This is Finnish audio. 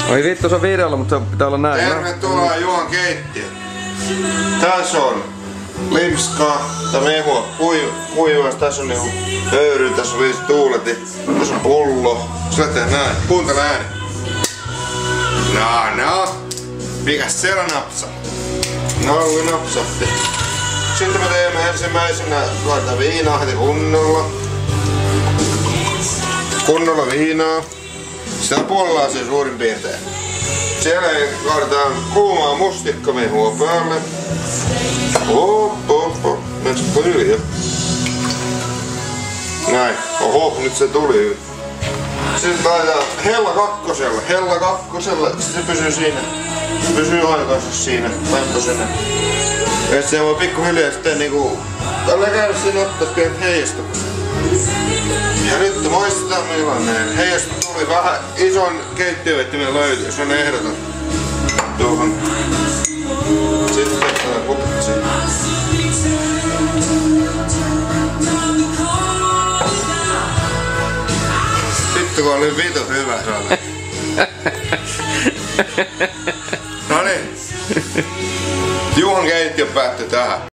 Oi vittu, se on videolla, mutta se pitää olla näin. Tervetuloa Juhan keittiö. Tässä on limskahta mehua kuivas. Tässä on niinku höyry, tässä on 5 tuuleti. Tässä on pullo. Sä teet näin. Kuuntele ääni. No. Mikäs siellä napsaa? No, napsahti. Sitten me teemme ensimmäisenä laitetaan viinaa heti kunnolla viinaa. Sitä puolella se suurin piirtein. Siellä laitetaan kuumaa mustikkamehua päälle. Meneekö yli jo? Näin. Oho, nyt se tuli. Sitten laitetaan hella kakkosella. Se pysyy siinä. Se pysyy aikaisesti siinä. Lämpöisenä. Et se voi pikkuhiljaa sitten niinku... Tällä käydä siinä ottais pienet heijastukset. Ja nyt maistetaan millainen. Heijastus tuli vähän ison keittiövettimen löytyy. Se on ehdoton. Tuohon. Sitten tehdään kupitsi. Vittu kun oli vitu hyvä saada. Noniin. Juhan keittiö päättyi tähän.